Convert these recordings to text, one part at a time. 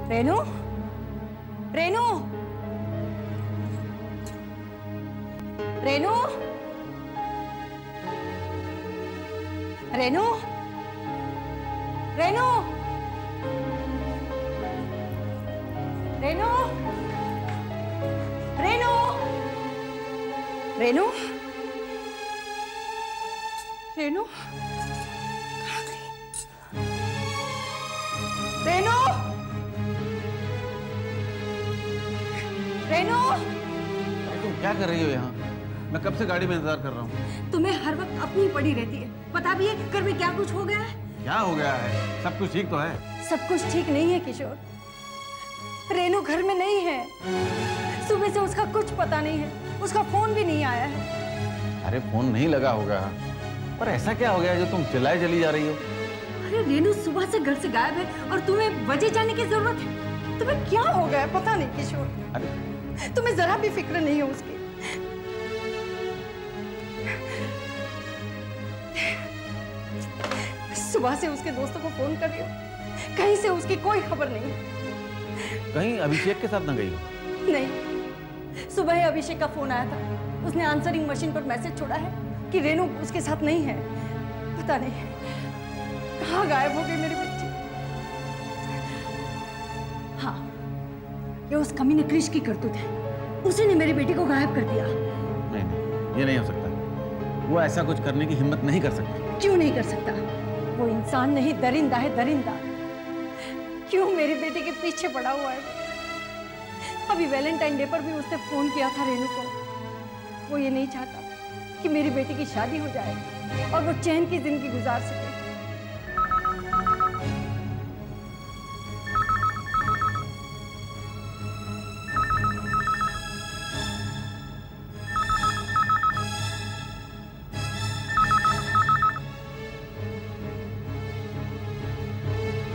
रेनू, रेनू, रेनू, रेनू, रेनू, रेनू, रेनू, रेनू, रेनू, कहाँ गई? रेनू, रेनू, तुम क्या कर रही हो यहाँ? मैं कब से गाड़ी में इंतजार कर रहा हूँ। तुम्हें हर वक्त अपनी पड़ी रहती है। पता भी है घर में क्या कुछ हो गया है? क्या हो गया है? सब कुछ ठीक तो है? सब कुछ ठीक नहीं है किशोर। रेनू घर में नहीं है। सुबह से उसका कुछ पता नहीं है। उसका फोन भी नहीं आया है। अरे फोन नहीं लगा होगा, पर ऐसा क्या हो गया जो तुम चिल्लाए चली जा रही हो? अरे रेनू सुबह से घर से गायब है और तुम्हें वजह जानने की जरूरत है? तुम्हें क्या हो गया है पता नहीं किशोर। अरे तुम्हें जरा भी फिक्र नहीं है उसकी। सुबह से उसके दोस्तों को फोन कर रही हो, कहीं से उसकी कोई खबर नहीं। कहीं अभिषेक के साथ ना गई हो? नहीं, सुबह ही अभिषेक का फोन आया था। उसने आंसरिंग मशीन पर मैसेज छोड़ा है कि रेनू उसके साथ नहीं है। पता नहीं कहाँ गायब हो गई मेरी बच्ची। हाँ, ये उस कमीने क्रिश की करतूत है। उसी ने मेरी बेटी को गायब कर दिया। नहीं, ये नहीं हो सकता। वो ऐसा कुछ करने की हिम्मत नहीं कर सकता। क्यों नहीं कर सकता? वो इंसान नहीं, दरिंदा है, दरिंदा। क्यों मेरी बेटी के पीछे पड़ा हुआ है वो? अभी वैलेंटाइन डे पर भी उसने फोन किया था रेनू को। वो ये नहीं चाहता कि मेरी बेटी की शादी हो जाए और वो चैन की जिंदगी गुजार सके।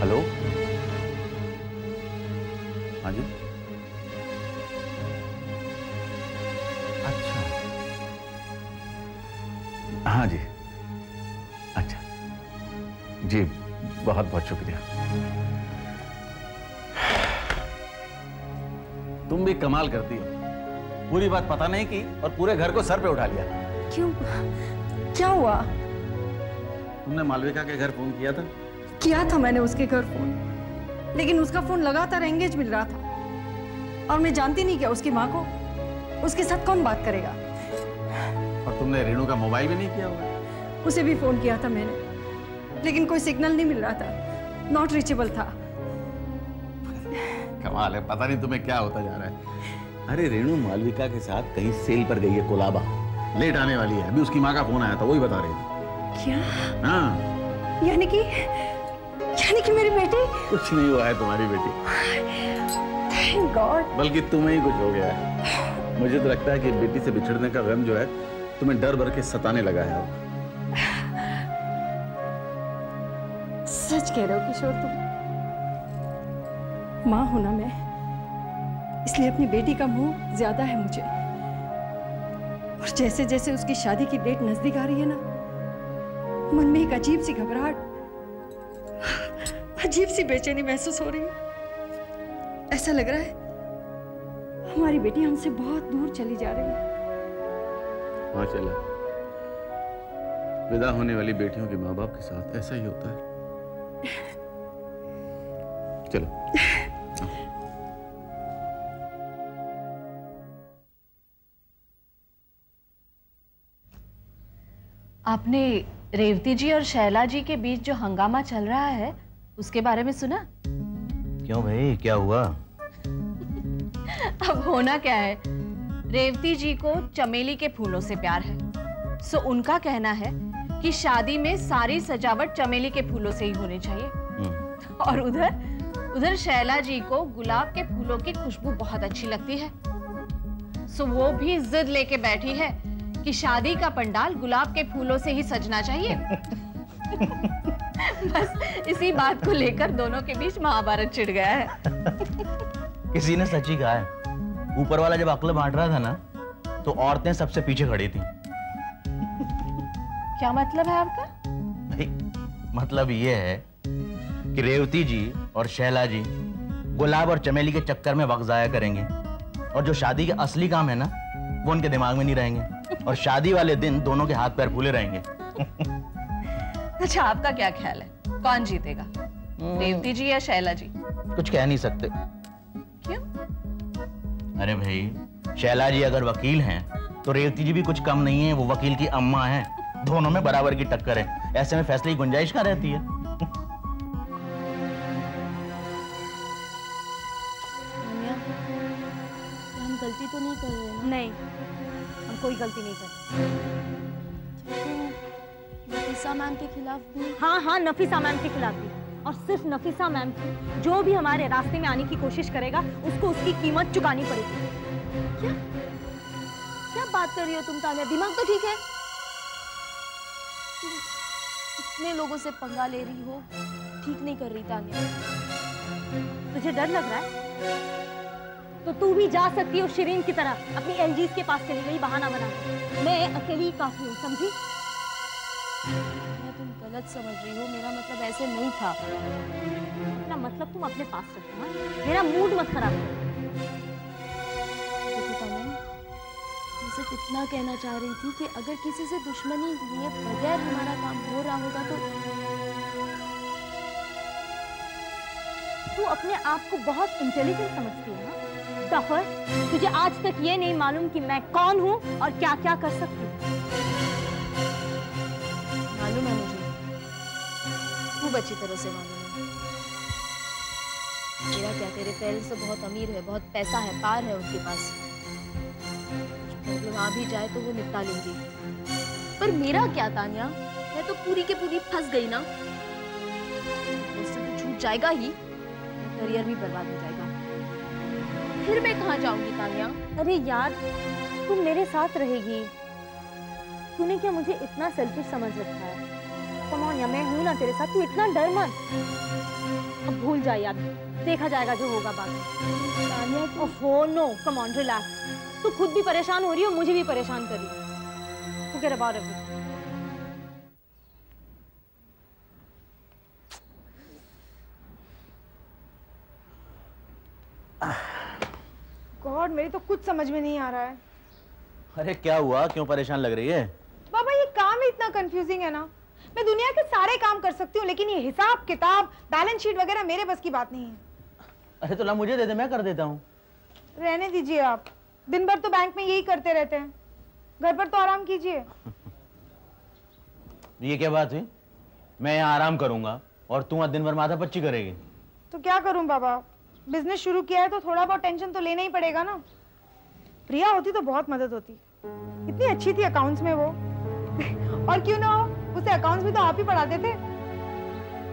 हेलो, हाँ जी। अच्छा, हाँ जी, अच्छा जी, बहुत बहुत शुक्रिया। तुम भी कमाल करती हो, पूरी बात पता नहीं की और पूरे घर को सर पे उठा लिया। क्यों? क्या हुआ? तुमने मालविका के घर फोन किया था? किया था मैंने उसके घर फोन, लेकिन उसका फोन लगातार एंगेज मिल रहा था और मैं जानती नहीं क्या उसकी माँ को उसके साथ कौन बात करेगा। और तुमने रेणु का मोबाइल भी नहीं किया होगा? उसे भी फोन किया था मैंने, लेकिन कोई सिग्नल नहीं मिल रहा था, नॉट रीचेबल था। कमाल है, पता नहीं तुम्हें क्या होता जा रहा है। अरे रेणु मालविका के साथ कहीं सेल पर गई है कोलाबा, लेट आने वाली है। अभी उसकी माँ का फोन आया था, वही बता रही थी। क्या? हाँ, यानी कि मेरी बेटी? कुछ नहीं हुआ है तुम्हारी बेटी। Thank God. बल्कि तुम्हें ही कुछ हो गया है। मुझे तो लगता है कि बेटी से बिछड़ने का गम जो है तुम्हें डर भर के सताने लगा है अब। सच कह रहे हो किशोर तुम। माँ हूं ना मैं, इसलिए अपनी बेटी का मोह ज्यादा है मुझे। और जैसे जैसे उसकी शादी की डेट नजदीक आ रही है ना, मन में एक अजीब सी घबराहट, अजीब सी बेचैनी महसूस हो रही है। ऐसा लग रहा है हमारी बेटी हमसे बहुत दूर चली जा रही है। हाँ चला, विदा होने वाली बेटियों के माँ बाप के साथ ऐसा ही होता है। चलो। आपने रेवती जी और शैला जी के बीच जो हंगामा चल रहा है उसके बारे में सुना? क्यों भाई, क्या हुआ? अब होना क्या है, रेवती जी को चमेली के फूलों से प्यार है। सो उनका कहना है कि शादी में सारी सजावट चमेली के फूलों से ही होनी चाहिए। और उधर शैला जी को गुलाब के फूलों की खुशबू बहुत अच्छी लगती है। सो वो भी जिद लेके बैठी है कि शादी का पंडाल गुलाब के फूलों से ही सजना चाहिए। बस इसी बात को लेकर दोनों के बीच महाभारत छिड़ गया है। किसी ने सच ही कहा है, ऊपर वाला जब अक्ल बांट रहा था ना, तो औरतें सबसे पीछे खड़ी थी। क्या मतलब है आपका? भाई मतलब ये है कि रेवती जी और शैला जी गुलाब और चमेली के चक्कर में वक्त जाया करेंगे, और जो शादी के असली काम है ना वो उनके दिमाग में नहीं रहेंगे, और शादी वाले दिन दोनों के हाथ पैर फूले रहेंगे। अच्छा, आपका क्या ख्याल है, कौन जीतेगा, रेवती जी या शैला जी? कुछ कह नहीं सकते। क्यों? अरे भाई, शैला जी अगर वकील हैं तो रेवती जी भी कुछ कम नहीं है, वो वकील की अम्मा हैं। दोनों में बराबर की टक्कर है, ऐसे में फैसले की गुंजाइश कहाँ रहती है? हम गलती तो नहीं कर रहे हैं? नहीं, हम कोई गलती नहीं कर रहे। नफीसा मैम के खिलाफ भी? हाँ हाँ, नफीसा मैम के खिलाफ भी, और सिर्फ नफीसा मैम की। जो भी हमारे रास्ते में आने की कोशिश करेगा उसको उसकी कीमत चुकानी पड़ेगी। क्या क्या बात कर रही हो तुम तानिया? दिमाग तो ठीक है? तुम इतने लोगों से पंगा ले रही हो, ठीक नहीं कर रही तानिया। तुझे डर लग रहा है? तो तू भी जा सकती हो शिरीन की तरह, अपनी एलजीज के पास चली गई बहाना बना के। मैं अकेली काफी हूँ, समझी? तुम गलत समझ रही हो, मेरा मतलब ऐसे नहीं था। अपना मतलब तुम अपने पास रखो, हाँ? मेरा मूड मत खराब करो। देखो तानिया, मैं सिर्फ इतना कहना चाह रही थी कि अगर किसी से दुश्मनी लिए बगैर हमारा काम हो रहा होगा तो तू अपने आप को बहुत इंटेलिजेंट समझती है ना? डफर, तुझे आज तक ये नहीं मालूम कि मैं कौन हूँ और क्या क्या कर सकती हूँ। मालूम है मुझे, खूब अच्छी तरह से मालूम है। मेरा क्या, तेरे पेरेंट्स तो बहुत अमीर है, बहुत पैसा है, पार है उनके पास। प्रॉब्लम आ भी जाए तो वो निपटा लेंगे। पर मेरा क्या तानिया, मैं तो पूरी के पूरी फंस गई ना। उससे तो छूट जाएगा ही, करियर भी बर्बाद हो जाएगा। फिर मैं कहाँ जाऊंगी तानिया? अरे यार, तू मेरे साथ रहेगी। तूने क्या मुझे इतना सेल्फिश समझ रखा है? कम ऑन यार, मैं हूं ना तेरे साथ, तू इतना डर मत। अब भूल जा यार, देखा जाएगा जो होगा बाद में। तानिया, ओहो नो, कम ऑन रिलैक्स। तू खुद भी परेशान हो रही हो, मुझे भी परेशान कर रही है। Forget about it. गॉड, मेरी तो कुछ समझ में नहीं आ रहा है। अरे क्या हुआ, क्यों परेशान लग रही है? बाबा, ये काम ही इतना कंफ्यूजिंग है ना। मैं दुनिया के सारे काम कर सकती हूँ, लेकिन ये हिसाब किताब, बैलेंस शीट वगैरह मेरे बस की बात नहीं है। अरे तो ला मुझे दे दे, मैं कर देता हूँ। रहने दीजिए आप, दिन भर तो बैंक में यही करते रहते हैं, घर पर तो आराम कीजिए। ये क्या बात हुई? मैं यहाँ आराम करूंगा और तू आज दिन भर माथा पच्ची करेगी। तो क्या करूं बाबा, बिजनेस शुरू किया है तो थोड़ा बहुत टेंशन तो लेना ही पड़ेगा ना। प्रिया होती तो बहुत मदद होती, इतनी अच्छी थी अकाउंट्स में वो। और क्यों ना हो, उसे अकाउंट्स भी तो आप ही पढ़ाते थे।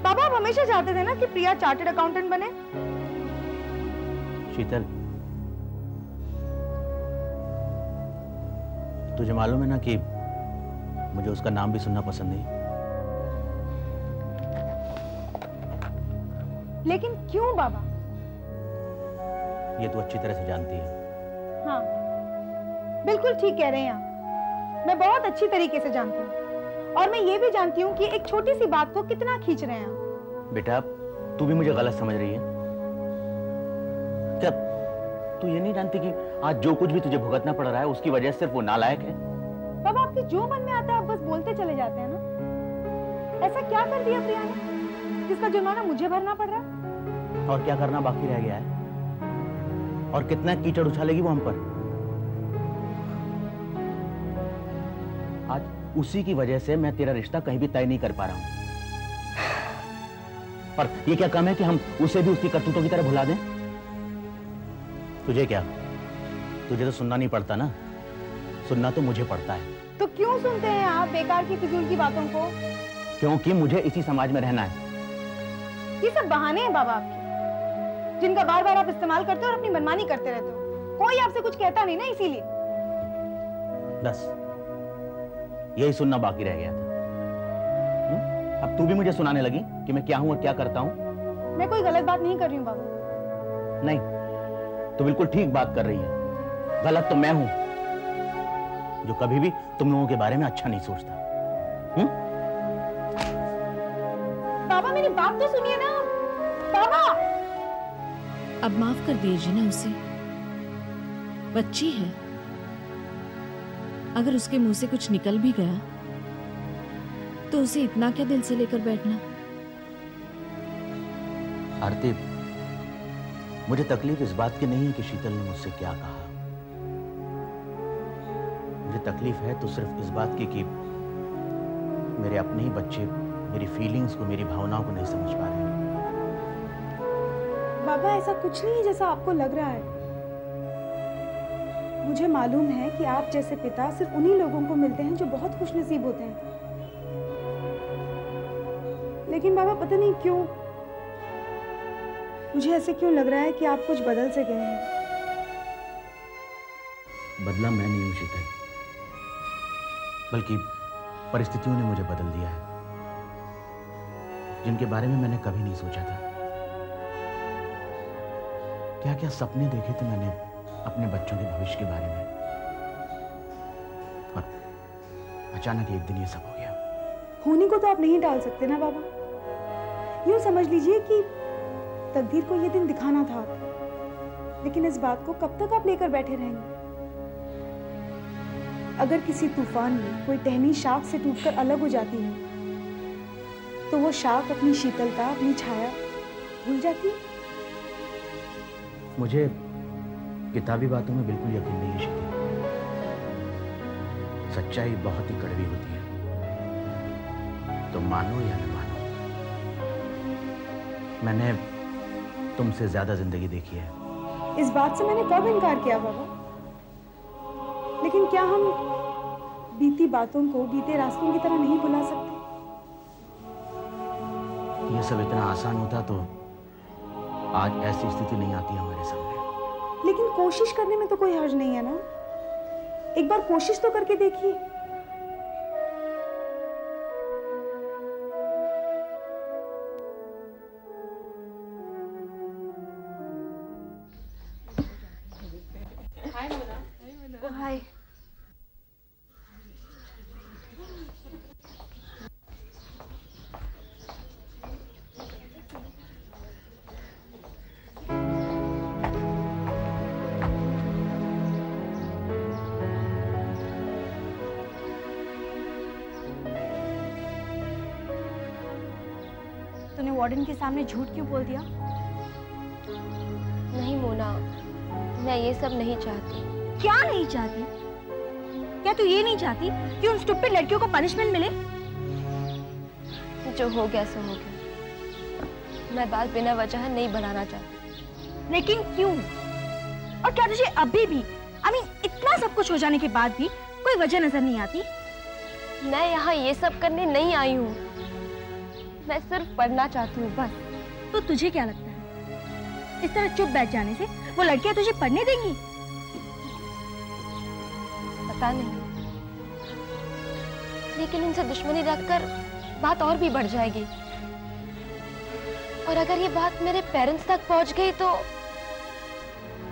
बाबा, आप हमेशा चाहते थे ना कि प्रिया चार्टर्ड अकाउंटेंट बने। शीतल, तुझे मालूम है ना कि मुझे उसका नाम भी सुनना पसंद नहीं। लेकिन क्यों बाबा? ये तू अच्छी तरह से जानती है। हाँ, बिल्कुल ठीक कह रहे हैं आप। मैं बहुत अच्छी तरीके से जानती हूँ, और मैं ये भी जानती हूँ कि एक छोटी सी बात को कितना खींच रहे हैं आप। बेटा, तू भी मुझे गलत समझ रही है क्या? तू ये नहीं जानती कि आज जो कुछ भी तुझे भुगतना पड़ रहा है उसकी वजह सिर्फ वो नालायक है? बाबा, आपके जो मन में आता है आप बस बोलते चले जाते हैं ना। ऐसा क्या कर दिया प्रिया ने जिसका जुर्माना मुझे भरना पड़ रहा है? और क्या करना बाकी रह गया है? और कितना कीचड़ उछालेगी वो हम पर? आज उसी की वजह से मैं तेरा रिश्ता कहीं भी तय नहीं कर पा रहा हूं। पर ये क्या कम है कि हम उसे भी उसकी करतूतों की तरह भुला दें? तुझे क्या, तुझे तो सुनना नहीं पड़ता ना, सुनना तो मुझे पड़ता है। तो क्यों सुनते हैं आप बेकार की फिजूल की बातों को? क्योंकि मुझे इसी समाज में रहना है। ये सब बहाने हैं बाबा आपके, जिनका बार बार आप इस्तेमाल करते हो और अपनी मनमानी करते रहते हो। कोई आपसे कुछ कहता नहीं ना, इसीलिए। बस यही सुनना बाकी रह गया था। अब तू भी मुझे सुनाने लगी कि मैं क्या हूं और क्या करता हूं। मैं कोई गलत बात नहीं कर रही हूँ बाबा। नहीं, तो बिल्कुल ठीक बात कर रही है। गलत तो मैं हूं जो कभी भी तुम लोगों के बारे में अच्छा नहीं सोचता। बाबा, मेरी बात तो सुनिए ना। बाबा, अब माफ कर दीजिए ना उसे, बच्ची है। अगर उसके मुंह से कुछ निकल भी गया तो उसे इतना क्या दिल से लेकर बैठना। आरती, मुझे तकलीफ इस बात की नहीं है कि शीतल ने मुझसे क्या कहा। मुझे तकलीफ है तो सिर्फ इस बात की कि मेरे अपने ही बच्चे मेरी फीलिंग्स को, मेरी भावनाओं को नहीं समझ पा रहे हैं। बाबा ऐसा कुछ नहीं है जैसा आपको लग रहा है। मुझे मालूम है कि आप जैसे पिता सिर्फ उन्हीं लोगों को मिलते हैं जो बहुत खुशनसीब होते हैं। लेकिन बाबा पता नहीं क्यों मुझे ऐसे क्यों लग रहा है कि आप कुछ बदल से गए हैं। बदला मैं नहीं हूं शीतल, बल्कि परिस्थितियों ने मुझे बदल दिया है, जिनके बारे में मैंने कभी नहीं सोचा था। क्या क्या सपने देखे थे मैंने अपने बच्चों के भविष्य के बारे में, और अचानक एक दिन ये सब हो गया। होने को तो आप नहीं टाल सकते ना बाबा। यूं समझ लीजिए कि तकदीर को ये दिन दिखाना था, लेकिन इस बात को कब तक आप लेकर बैठे रहेंगे? अगर किसी तूफान में कोई टहनी शाख से टूटकर अलग हो जाती है तो वो शाख अपनी शीतलता, अपनी छाया भूल जाती है। मुझे किताबी बातों में बिल्कुल यकीन नहीं है शीतल। सच्चाई बहुत ही कड़वी होती है, तो मानो या न मानो, मैंने तुमसे ज्यादा जिंदगी देखी है। इस बात से मैंने कब इनकार किया बाबा? लेकिन क्या हम बीती बातों को बीते रास्तों की तरह नहीं भुला सकते? ये सब इतना आसान होता तो आज ऐसी स्थिति नहीं आती हमारे सामने। लेकिन कोशिश करने में तो कोई हर्ज नहीं है ना। एक बार कोशिश तो करके देखिए। हाय। तूने वार्डन के सामने झूठ क्यों बोल दिया? नहीं मोना, मैं ये सब नहीं चाहती। क्या नहीं चाहती? क्या तू ये नहीं चाहती कि उन स्टूपिड लड़कियों को पनिशमेंट मिले? जो हो गया सो हो गया। मैं बात बिना वजह नहीं बढ़ाना चाहती। लेकिन क्यों? और क्या तुझे अभी भी इतना सब कुछ हो जाने के बाद भी कोई वजह नजर नहीं आती? मैं यहाँ ये सब करने नहीं आई हूँ। मैं सिर्फ पढ़ना चाहती हूँ बस। तो तुझे क्या लगता है इस तरह चुप बैठ जाने से वो लड़कियां तुझे पढ़ने देंगी? पता नहीं, लेकिन इनसे दुश्मनी रखकर बात और भी बढ़ जाएगी। और अगर ये बात मेरे पेरेंट्स तक पहुंच गई तो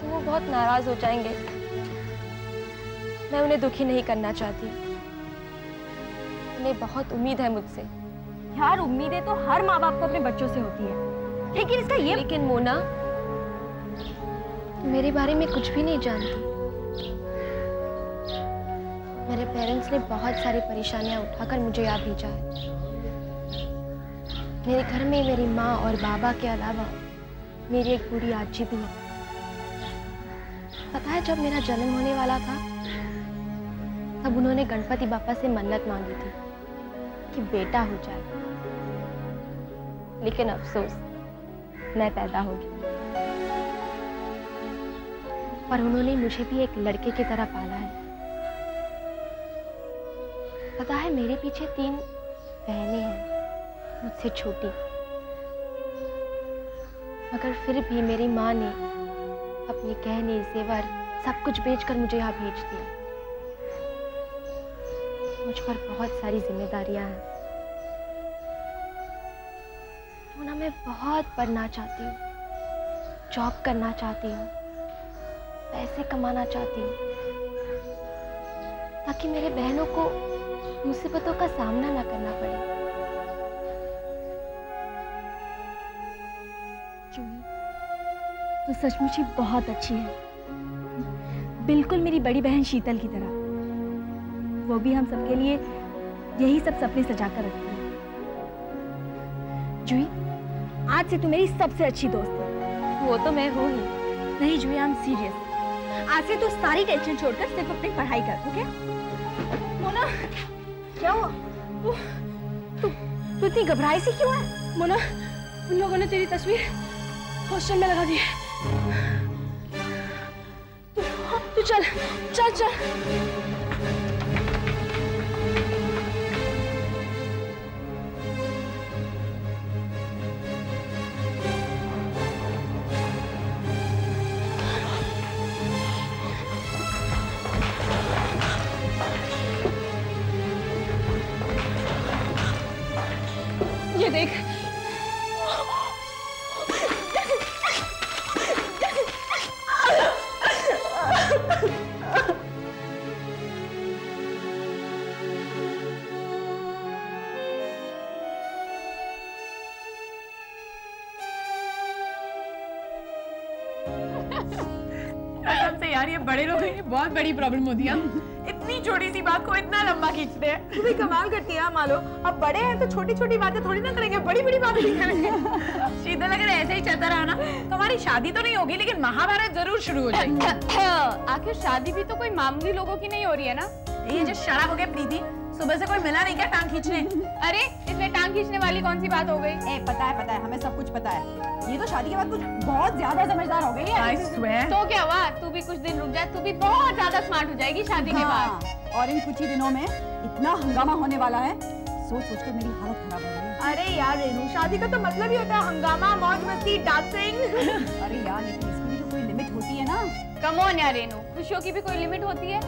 वो बहुत नाराज हो जाएंगे। मैं उन्हें दुखी नहीं करना चाहती। उन्हें बहुत उम्मीद है मुझसे। यार, उम्मीदें तो हर माँ बाप को अपने बच्चों से होती है, लेकिन इसका ये। लेकिन मोना, मेरे बारे में कुछ भी नहीं जानती। मेरे पेरेंट्स ने बहुत सारी परेशानियां उठाकर मुझे यहाँ भेजा है। मेरे घर में मेरी माँ और बाबा के अलावा मेरी एक बूढ़ी आजी भी है। पता है, जब मेरा जन्म होने वाला था तब उन्होंने गणपति बापा से मन्नत मांगी थी कि बेटा हो जाए, लेकिन अफसोस मैं पैदा हो गई। पर उन्होंने मुझे भी एक लड़के की तरह पाला है। पता है, मेरे पीछे 3 बहनें हैं, मुझसे छोटी, मगर फिर भी मेरी माँ ने अपने गहने जेवर सब कुछ बेचकर मुझे यहाँ भेज दिया। मुझ पर बहुत सारी जिम्मेदारियां हैं। मोना, मैं बहुत पढ़ना चाहती हूँ, जॉब करना चाहती हूँ, पैसे कमाना चाहती हूँ, ताकि मेरे बहनों को मुसीबतों का सामना ना करना पड़े। तो सचमुच ही बहुत अच्छी है, बिल्कुल मेरी बड़ी बहन शीतल की तरह। वो भी हम सबके लिए यही सब सपने सजा कर रखती है। जूही, आज से तू मेरी सबसे अच्छी दोस्त है। वो तो मैं हूँ ही। नहीं जूही, आई एम सीरियस। आज से तू सारी टेंशन छोड़कर सिर्फ अपनी पढ़ाई कर, ओके? मोना, क्या हुआ? तू इतनी घबराई सी क्यों है? मोना, उन लोगों ने तेरी तस्वीर हॉस्टल में लगा दी है। तू चल चल चल। ये देख, कसम से यार, ये बड़े लोग हैं, बहुत बड़ी प्रॉब्लम होती है। इतनी छोटी सी बात को इतना लंबा खींचते हैं। तू भी कमाल करती है मालो। अब बड़े हैं तो छोटी छोटी बातें थोड़ी ना करेंगे, बड़ी बड़ी बातें भी करेंगे। शीतल, अगर ऐसे ही चलता रहा ना तो हमारी शादी तो नहीं होगी, लेकिन महाभारत जरूर शुरू हो जाएगी। आखिर शादी भी तो कोई मामूली लोगों की नहीं हो रही है ना। ये जो शराब हो गया प्रीति, सुबह से कोई मिला नहीं क्या टांग खींचने? अरे इसमें टांग खींचने वाली कौन सी बात हो गई? पता है, हमें सब कुछ पता है। ये तो शादी के बाद कुछ बहुत ज्यादा समझदार हो गई है। I swear। तो क्या हुआ, तू भी कुछ दिन रुक जा, तू भी बहुत ज्यादा स्मार्ट हो जाएगी शादी के बाद। और इन कुछ ही दिनों में इतना हंगामा होने वाला है, सोच सोच कर मेरी हालत खराब हो रही है। अरे यार रेनू, शादी का तो मतलब ही होता है हंगामा, मौज मस्ती, डांसिंग। अरे यार, लेकिन इसकी भी तो कोई लिमिट होती है ना। कम ऑन यार रेनू, खुशियों की भी कोई लिमिट होती है।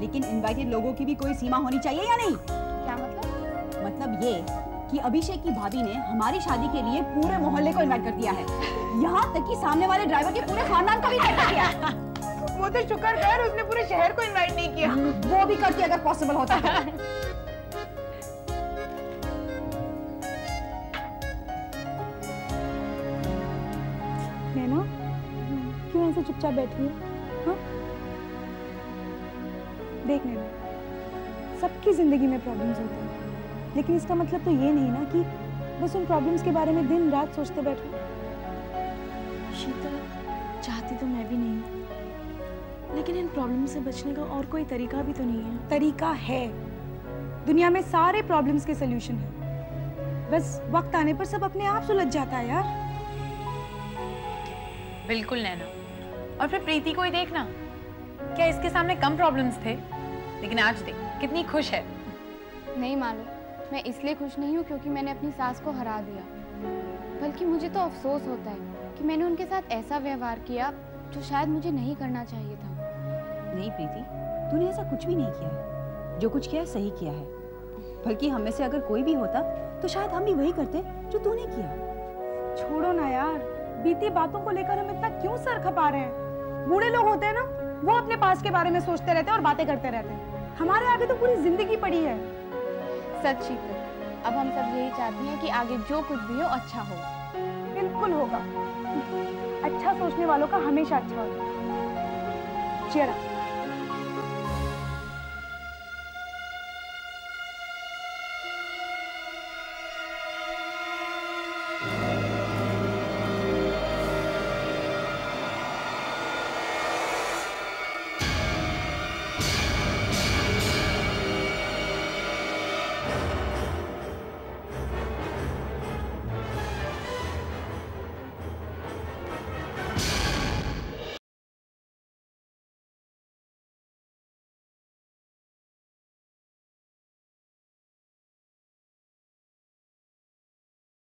लेकिन इनवाइटेड लोगों की भी कोई सीमा होनी चाहिए या नहीं? क्या मतलब? मतलब ये कि अभिषेक की भाभी ने हमारी शादी के लिए पूरे मोहल्ले को इनवाइट कर दिया है, यहाँ तक कि सामने वाले ड्राइवर के पूरे खानदान को भी इनवाइट कर दिया। वो तो शुक्र कर उसने पूरे शहर को इनवाइट नहीं किया। वो भी करती अगर पॉसिबल होता है। नैना, क्यों ऐसे चुपचाप बैठी है? हाँ? देख नैना, सबकी जिंदगी में प्रॉब्लम्स होते हैं, लेकिन इसका मतलब तो ये नहीं ना कि बस उन प्रॉब्लम्स के बारे में दिन रात सोचते बैठो। शीतल, चाहती तो मैं भी नहीं, लेकिन इन प्रॉब्लम से बचने का और कोई तरीका भी तो नहीं है। तरीका है, दुनिया में सारे प्रॉब्लम्स के सलूशन है, बस वक्त आने पर सब अपने आप सुलझ जाता है यार। बिल्कुल नैना। और फिर प्रीति को ही देखना, क्या इसके सामने कम प्रॉब्लम्स थे? लेकिन आज देख कितनी खुश है। नहीं मालूम, मैं इसलिए खुश नहीं हूँ क्योंकि मैंने अपनी सास को हरा दिया, बल्कि मुझे तो अफसोस होता है कि मैंने उनके साथ ऐसा व्यवहार किया जो शायद मुझे नहीं करना चाहिए था। नहीं प्रीति, तूने ऐसा कुछ भी नहीं किया है। जो कुछ किया है सही किया है, बल्कि हम में से अगर कोई भी होता तो शायद हम भी वही करते जो तूने किया। छोड़ो ना यार, बीती बातों को लेकर हम इतना क्यों सर खपा रहे हैं? बूढ़े लोग होते हैं ना, वो अपने पास के बारे में सोचते रहते हैं और बातें करते रहते हैं। हमारे आगे तो पूरी जिंदगी पड़ी है। सच शीतल, अब हम सब यही चाहते हैं कि आगे जो कुछ भी हो अच्छा हो। बिल्कुल होगा, अच्छा सोचने वालों का हमेशा अच्छा होगा। Cheer up.